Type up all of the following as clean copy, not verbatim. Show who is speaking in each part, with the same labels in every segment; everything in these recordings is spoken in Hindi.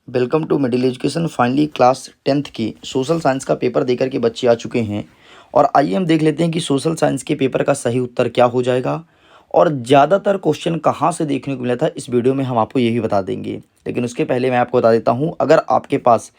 Speaker 1: Welcome to middle education. Finally class 10th की सोशल साइंस का पेपर देकर के बच्चे आ चुके हैं और आइए हम देख लेते हैं कि सोशल साइंस के पेपर का सही उत्तर क्या हो जाएगा और ज़्यादातर क्वेश्चन कहाँ से देखने को मिला था। इस वीडियो में हम आपको यही बता देंगे, लेकिन उसके पहले मैं आपको बता देता हूँ, अगर आपके पास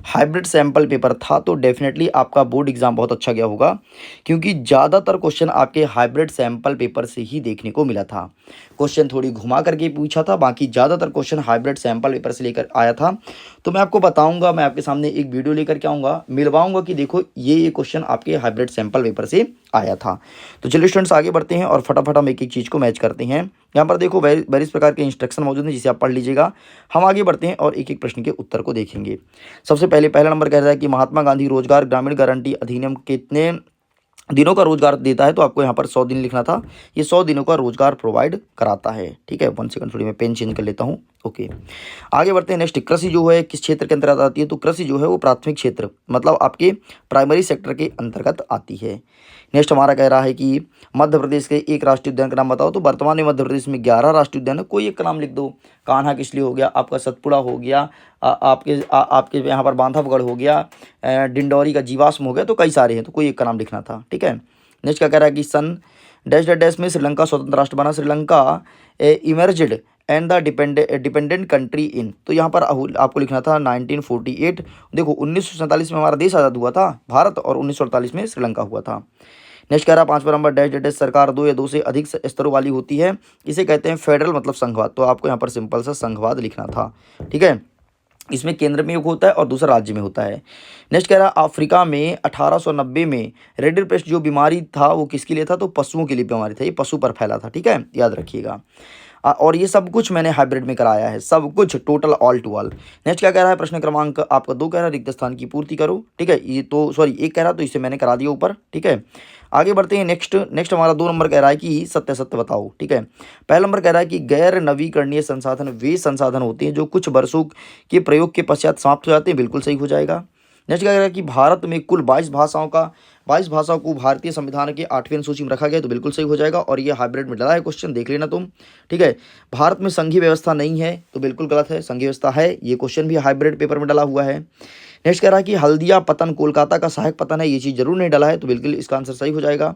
Speaker 1: हाइब्रिड सैम्पल पेपर था तो डेफिनेटली आपका बोर्ड एग्जाम बहुत अच्छा गया होगा, क्योंकि ज़्यादातर क्वेश्चन आपके हाइब्रिड सैम्पल पेपर से ही देखने को मिला था। क्वेश्चन थोड़ी घुमा करके पूछा था, बाकी ज़्यादातर क्वेश्चन हाइब्रिड सैम्पल पेपर से लेकर आया था। तो मैं आपको बताऊंगा, मैं आपके सामने एक वीडियो लेकर के आऊँगा, मिलवाऊंगा कि देखो ये क्वेश्चन आपके हाइब्रिड सैम्पल पेपर से आया था। तो चलिए स्टूडेंट्स आगे बढ़ते हैं और फटाफट हम एक एक चीज़ को मैच करते हैं। यहाँ पर देखो वेरियस प्रकार के इंस्ट्रक्शन मौजूद हैं जिसे आप पढ़ लीजिएगा। हम आगे बढ़ते हैं और एक एक प्रश्न के उत्तर को देखेंगे। सबसे पहले पहला नंबर कह रहा है कि महात्मा गांधी रोजगार ग्रामीण गारंटी अधिनियम कितने दिनों का रोजगार देता है। तो आपको यहाँ पर 100 दिन लिखना था। ये 100 दिनों का रोजगार प्रोवाइड कराता है। ठीक है, 1 सेकंड, थोड़ी मैं पेन चेंज कर लेता हूँ। ओके, आगे बढ़ते हैं। नेक्स्ट, कृषि जो है किस क्षेत्र के अंतर्गत आती है। तो कृषि जो है वो प्राथमिक क्षेत्र मतलब आपके प्राइमरी सेक्टर के अंतर्गत आती है। नेक्स्ट हमारा कह रहा है कि मध्य प्रदेश के एक राष्ट्रीय उद्यान का नाम बताओ। तो वर्तमान में मध्य प्रदेश में 11 राष्ट्रीय उद्यान है, कोई एक का नाम लिख दो। कान्हा किसली हो गया, आपका सतपुड़ा हो गया, आपके यहाँ पर बांधवगढ़ हो गया, डिंडौरी का जीवाश्म हो गया। तो कई सारे हैं, तो कोई एक का नाम लिखना था। ठीक है, नेक्स्ट क्या कह रहा है कि सन डैश डैश डैश में श्रीलंका स्वतंत्र राष्ट्र बना। Sri Lanka emerged and the dependent country in. तो यहाँ पर आपको लिखना था 1948। देखो 1947 में हमारा देश आज़ाद हुआ था भारत, और 1948 में श्रीलंका हुआ था। नेक्स्ट कह रहा है 5वां नंबर, डैश डैश डैश सरकार 2 या 2 से अधिक स्तरों वाली होती है, इसे कहते हैं फेडरल मतलब संघवाद। तो आपको यहाँ पर सिंपल सा संघवाद लिखना था। ठीक है, इसमें केंद्र में एक होता है और दूसरा राज्य में होता है। नेक्स्ट कह रहा है अफ्रीका में 1890 में रेडियल पेस्ट जो बीमारी था वो किसके लिए था। तो पशुओं के लिए बीमारी था, ये पशु पर फैला था। ठीक है, याद रखिएगा। और ये सब कुछ मैंने हाइब्रिड में कराया है, सब कुछ total all to all. Next क्या कह रहा है, प्रश्न क्रमांक आपका 2 कह रहा है रिक्त स्थान की पूर्ति करो। ठीक है, ये तो सॉरी 1 कह रहा तो इसे मैंने करा दिया ऊपर। ठीक है, आगे बढ़ते हैं। नेक्स्ट हमारा 2 नंबर कह रहा है कि सत्य सत्य बताओ। ठीक है, पहला नंबर कह रहा है कि गैर नवीकरणीय संसाधन वे संसाधन होते हैं जो कुछ वर्षों के प्रयोग के पश्चात समाप्त हो जाते हैं। बिल्कुल सही हो जाएगा। नेक्स्ट क्या कह रहा है कि भारत में कुल 22 भाषाओं को भारतीय संविधान के 8वें अनुसूची में रखा गया। तो बिल्कुल सही हो जाएगा, और ये हाइब्रिड में डला है क्वेश्चन, देख लेना तुम। ठीक है, भारत में संघीय व्यवस्था नहीं है। तो बिल्कुल गलत है, संघीय व्यवस्था है। ये क्वेश्चन भी हाइब्रिड पेपर में डला हुआ है। नेक्स्ट कह रहा है कि हल्दिया पतन कोलकाता का सहायक पतन है, ये चीज़ जरूर नहीं डला है। तो बिल्कुल इसका आंसर सही हो जाएगा।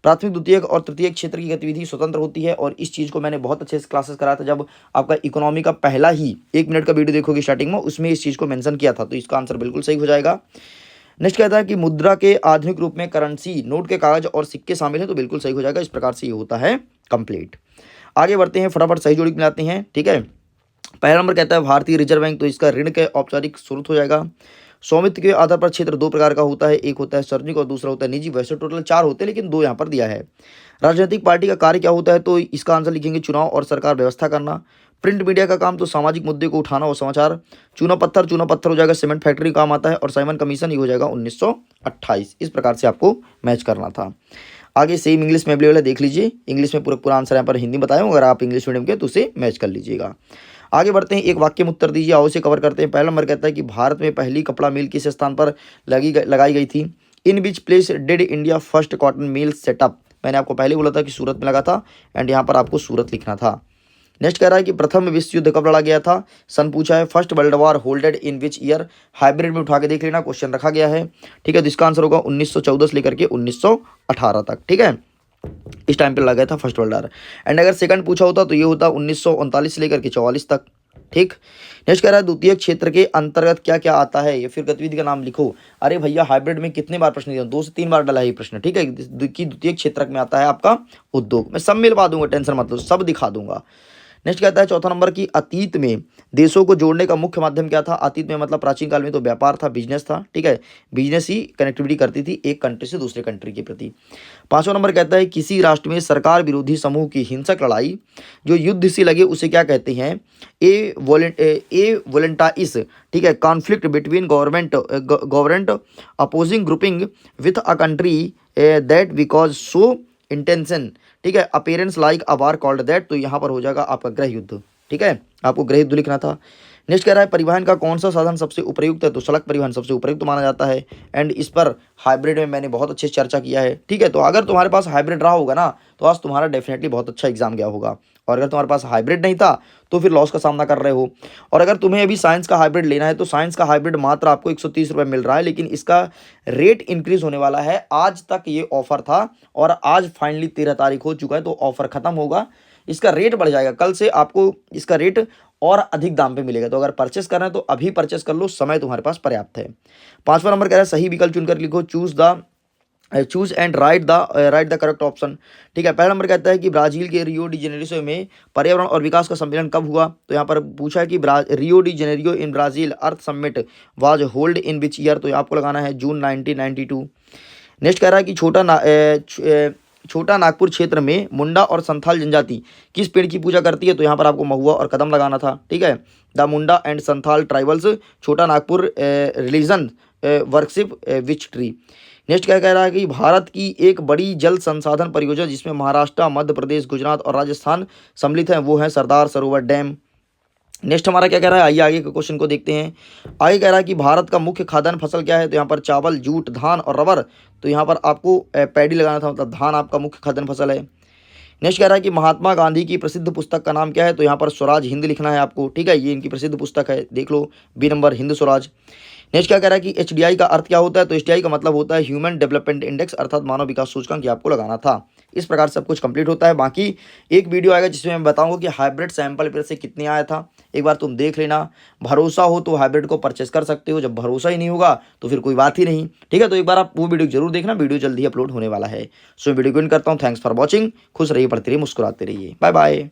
Speaker 1: प्राथमिक द्वितीयक और तृतीयक क्षेत्र की गतिविधि स्वतंत्र होती है, और इस चीज़ को मैंने बहुत अच्छे से क्लासेस कराया था जब आपका इकोनॉमी का पहला ही 1 मिनट का वीडियो देखोगे स्टार्टिंग में, उसमें इस चीज़ को मेंशन किया था। तो इसका आंसर बिल्कुल सही हो जाएगा। नेक्स्ट कहता है कि मुद्रा के आधुनिक रूप में करेंसी नोट के कागज और सिक्के शामिल हैं। तो बिल्कुल सही हो जाएगा। इस प्रकार से ये होता है कंप्लीट। आगे बढ़ते हैं, फटाफट सही जोड़ी मिलाते हैं। ठीक है, पहला नंबर कहता है भारतीय रिजर्व बैंक, तो इसका ऋण के औपचारिक स्रोत हो जाएगा। स्वामित्व के आधार पर क्षेत्र 2 प्रकार का होता है, एक होता है सार्वजनिक और दूसरा होता है निजी। वैसे टोटल 4 होते हैं, लेकिन 2 यहाँ पर दिया है। राजनीतिक पार्टी का कार्य क्या होता है। तो इसका आंसर लिखेंगे चुनाव और सरकार व्यवस्था करना। प्रिंट मीडिया का काम तो सामाजिक मुद्दे को उठाना और समाचार। चूना पत्थर हो जाएगा सीमेंट फैक्ट्री काम आता है, और साइमन कमीशन ये हो जाएगा 1928। इस प्रकार से आपको मैच करना था। आगे सेम इंग्लिश में अवेलेबल है, देख लीजिए। इंग्लिश में पूरा आंसर यहाँ पर हिंदी बताया हूँ, अगर आप इंग्लिश मीडियम के तो उसे मैच कर लीजिएगा। आगे बढ़ते हैं, एक वाक्य में उत्तर दीजिए, आओ इसे कवर करते हैं। पहला नंबर कहता है कि भारत में पहली कपड़ा मिल किस स्थान पर लगाई गई थी। In which place did India first cotton mill set up. मैंने आपको पहले बोला था कि सूरत में लगा था, एंड यहाँ पर आपको सूरत लिखना था। नेक्स्ट कह रहा है कि प्रथम विश्व युद्ध कब लड़ा गया था। सन पूछा है। First world war holded in which year. Hybrid में उठा के देख लेना, क्वेश्चन रखा गया है। ठीक है, तो इसका आंसर होगा 1914 से लेकर के 1918 तक। ठीक है, इस टाइम पे लगा था फर्स्ट वर्ल्ड वॉर। एंड अगर सेकंड पूछा होता तो ये होता 1939 से लेकर के 44 तक। ठीक, नेक्स्ट कह रहा है द्वितीय क्षेत्र के अंतर्गत क्या क्या आता है, या फिर गतिविधि का नाम लिखो। अरे भैया हाइब्रिड में कितने बार प्रश्न दिया, 2 से 3 बार डला है ये प्रश्न। ठीक है, कि द्वितीय क्षेत्र में आता है आपका उद्योग। मैं सब मिलवा दूंगा, टेंशन मत लो, सब दिखा दूंगा। नेक्स्ट कहता है चौथा नंबर की अतीत में देशों को जोड़ने का मुख्य माध्यम क्या था। अतीत में मतलब प्राचीन काल में तो व्यापार था, बिजनेस था। ठीक है, बिजनेस ही कनेक्टिविटी करती थी एक कंट्री से दूसरे कंट्री के प्रति। 5वां नंबर कहता है किसी राष्ट्र में सरकार विरोधी समूह की हिंसक लड़ाई जो युद्ध से लगे उसे क्या कहते हैं। ए वोलेंटाइस। ठीक है, conflict between government opposing grouping with a country that because so intention. ठीक है, appearance like a war called that. तो यहाँ पर हो जाएगा आपका गृह युद्ध। ठीक है, आपको गृह युद्ध लिखना था। नेक्स्ट कह रहा है परिवहन का कौन सा साधन सबसे उपयुक्त है। तो सड़क परिवहन सबसे उपयुक्त माना जाता है, एंड इस पर हाइब्रिड में मैंने बहुत अच्छे से चर्चा किया है। ठीक है, तो अगर तुम्हारे पास हाइब्रिड रहा होगा ना, तो आज तुम्हारा डेफिनेटली बहुत अच्छा एग्जाम गया होगा। और अगर तुम्हारे पास हाइब्रिड नहीं था तो फिर लॉस का सामना कर रहे हो। और अगर तुम्हें अभी साइंस का हाइब्रिड लेना है तो साइंस का हाइब्रिड मात्र आपको 130 रुपये मिल रहा है, लेकिन इसका रेट इंक्रीज होने वाला है। आज तक ये ऑफर था और आज फाइनली 13 तारीख हो चुका है, तो ऑफर खत्म होगा, इसका रेट बढ़ जाएगा। कल से आपको इसका रेट और अधिक दाम पे मिलेगा। तो अगर परचेस करना है तो अभी परचेस कर लो, समय तुम्हारे पास पर्याप्त है। 5वां नंबर कह रहा है सही विकल्प चुनकर लिखो, choose and right the correct option. ठीक है, पहला नंबर कहता है कि ब्राजील के रियो डी जेनेरियो में पर्यावरण और विकास का सम्मेलन कब हुआ। तो यहाँ पर पूछा है कि Rio de Janeiro in Brazil earth summit was hold in which year. तो आपको लगाना है जून 1992। नेक्स्ट कह रहा है कि छोटा नागपुर क्षेत्र में मुंडा और संथाल जनजाति किस पेड़ की पूजा करती है। तो यहाँ पर आपको महुआ और कदम लगाना था। ठीक है, the Munda and Santhal tribals Chota Nagpur religion worship which tree. Next क्या कह रहा है कि भारत की एक बड़ी जल संसाधन परियोजना जिसमें महाराष्ट्र, मध्य प्रदेश, गुजरात और राजस्थान सम्मिलित हैं, वो है सरदार सरोवर डैम। नेक्स्ट हमारा क्या कह रहा है, आइए आगे के क्वेश्चन को देखते हैं। आगे कह रहा है कि भारत का मुख्य खाद्यान्न फसल क्या है। तो यहाँ पर चावल, जूट, धान और रबर। तो यहाँ पर आपको पैडी लगाना था, मतलब धान आपका मुख्य खाद्यान्न फसल है। नेक्स्ट कह रहा है कि महात्मा गांधी की प्रसिद्ध पुस्तक का नाम क्या है। तो यहाँ पर स्वराज हिंद लिखना है आपको। ठीक है, ये इनकी प्रसिद्ध पुस्तक है, देख लो, B number Hind Swaraj. Next क्या कह रहा है कि एचडीआई का अर्थ क्या होता है। तो एचडीआई का मतलब होता है ह्यूमन डेवलपमेंट इंडेक्स, अर्थात मानव विकास सूचकांक, ये आपको लगाना था। इस प्रकार सब कुछ कंप्लीट होता है। बाकी एक वीडियो आएगा जिसमें मैं बताऊंगा कि हाइब्रिड सैंपल पेपर से कितने आया था, एक बार तुम देख लेना। भरोसा हो तो हाइब्रिड को परचेस कर सकते हो, जब भरोसा ही नहीं होगा तो फिर कोई बात ही नहीं। ठीक है, तो एक बार आप वो वीडियो जरूर देखना, वीडियो जल्दी अपलोड होने वाला है। सो वीडियो को एंड करता हूँ। Thanks for watching. खुश रहिए, पढ़ते रहिए, मुस्कुराते रहिए। Bye bye.